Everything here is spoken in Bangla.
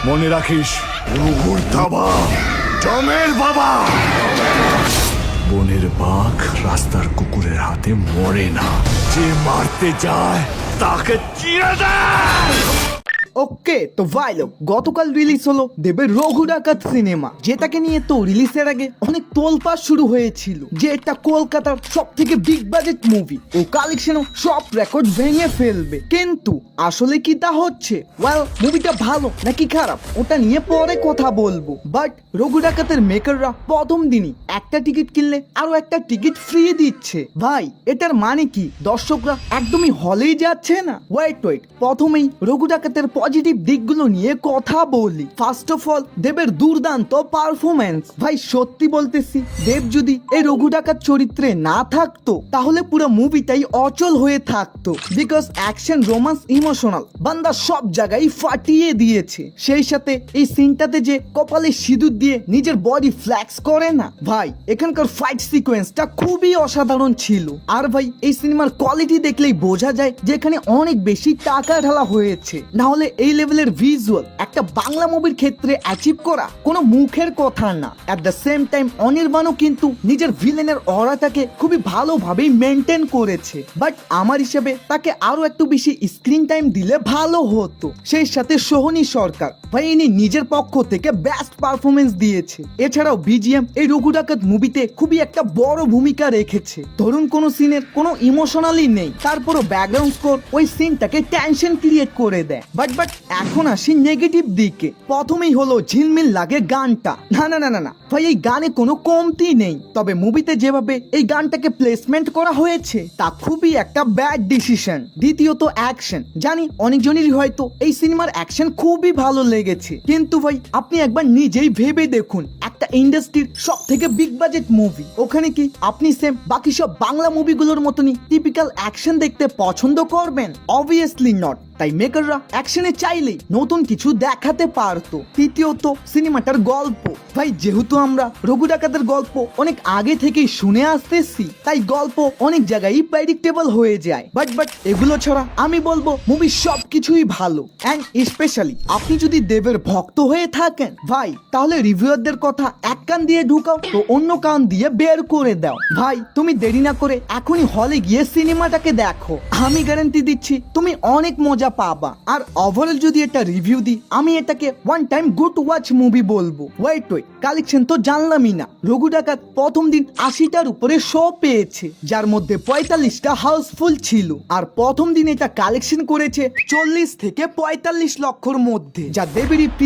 মনে রাখিস, রঘুর থাবা জমের বাবা। বনের বাঘ রাস্তার কুকুরের হাতে মরে না, যে মারতে যায় তাকে চিরে দেয়। ওকে তো ভাই লোক, গতকাল রিলিজ হলো দেবের রঘু ডাকাত সিনেমা, যেটাকে নিয়ে তো রিলিজের আগে অনেক তোলপাড় শুরু হয়েছিল যে এটা কলকাতার সব থেকে বিগ বাজেট মুভি ও কালেকশনও সব রেকর্ড ভেঙে ফেলবে। কিন্তু আসলে কি তা হচ্ছে? ওয়েল, মুভিটা ভালো নাকি খারাপ ওটা নিয়ে পরে কথা বলবো। বাট রঘু ডাকাতের মেকাররা প্রথম দিনই একটা টিকিট কিনলে আরো একটা টিকিট ফ্রি দিচ্ছে। ভাই এটার মানে কি? দর্শকরা একদমই হলেই যাচ্ছে না? ওয়েট, প্রথমেই রঘু ডাকাতের পজিটিভ দিকগুলো নিয়ে কথা বলি। ফার্স্ট অফ অল, দেবের দুর্দান্ত পারফরম্যান্স। ভাই সত্যি বলতেছি, দেব যদি এই রঘু ডাকাত চরিত্রে না থাকতো তাহলে পুরো মুভিটাই অচল হয়ে থাকতো। বিকজ অ্যাকশন, রোমান্স, ইমোশনাল বান্দা সব জায়গায় ফাটিয়ে দিয়েছে। সেই সাথে এই সিনটাতে যে কপালে সিঁদুর দিয়ে নিজের বডি ফ্ল্যাক্স করে না, ভাই এখানকার ফাইট সিকোয়েন্সটা খুবই অসাধারণ ছিল। আর ভাই এই সিনেমার কোয়ালিটি দেখলেই বোঝা যায় যে এখানে অনেক বেশি টাকা ঢালা হয়েছে, না হলে এই লেভেলের ভিজুয়াল একটা বাংলা মুভির ক্ষেত্রে অ্যাচিভ করা কোনো মুখের কথা না। অ্যাট দ্য সেম টাইম অনির্বাণও কিন্তু নিজের ভিলেনের অরাটাকে খুবই ভালোভাবেই মেনটেন করেছে। বাট আমার হিসেবে তাকে আরো একটু বেশি স্ক্রিন টাইম দিলে ভালো হতো। সেই সাথে সোহনী সরকার, ভাই ইনি নিজের পক্ষ থেকে বেস্ট পারফরমেন্স দিয়েছে। এছাড়াও বিজিএম এই রঘু ডাকাত মুভিতে খুবই একটা বড় ভূমিকা রেখেছে। ধরুন কোনো সিনের কোনো ইমোশনালি নেই, তারপরও ব্যাকগ্রাউন্ড স্কোর ওই সিনটাকে টেনশন ক্রিয়েট করে দেয়। বাট এখন আসি নেগেটিভ দিকে। প্রথমেই হলো ঝিলমিল লাগে গানটা। না ভাই, এই গানে কোনো কমতি নেই, তবে মুভিতে যেভাবে এই গানটাকে প্লেসমেন্ট করা হয়েছে তা খুবই একটা ব্যাড ডিসিশন। দ্বিতীয়ত অ্যাকশন, জানি অনেকজনেরই হয়তো এই সিনেমার অ্যাকশন খুবই ভালো লেগেছে, কিন্তু ভাই আপনি একবার নিজেই ভেবে দেখুন, একটা ইন্ডাস্ট্রির সব থেকে বিগ বাজেট মুভি, ওখানে কি আপনি সেম বাকি সব বাংলা মুভিগুলোর মতনই টিপিক্যাল অ্যাকশন দেখতে পছন্দ করবেন? Obviously not. তাই মেকাররা অ্যাকশনে চাইলেই নতুন কিছু দেখাতে পারতো। তৃতীয়ত সিনেমাটার গল্প, ভাই যেহেতু আমরা রঘু ডাকাতের গল্প অনেক আগে থেকেই শুনে আসতেছি, তাই গল্প অনেক জায়গায় প্রেডিক্টেবল হয়ে যায়। বাট এগুলো ছাড়া আমি বলবো মুভির সবকিছুই ভালো। অ্যান্ড স্পেশালি আপনি যদি দেবের ভক্ত হয়ে থাকেন ভাই, তাহলে রিভিউয়ারদের কথা এক কান দিয়ে ঢুকাও তো অন্য কান দিয়ে বের করে দাও। ভাই তুমি দেরি না করে এখনই হলে গিয়ে সিনেমাটাকে দেখো, আমি গ্যারান্টি দিচ্ছি তুমি অনেক মজা পাবা। আর ওভারঅল যদি এটা রিভিউ দিই, আমি এটাকে one time good watch movie বলবো। ওয়েট, কালেকশন তো জানলামই না। রঘু ডাকাত প্রথম দিন 80টার উপরে শো পেয়েছে, যার মধ্যে 45টা হাউসফুল ছিল। আর প্রথম দিন এটা কালেকশন করেছে 40 থেকে 45 লক্ষর মধ্যে, যা দেবেরই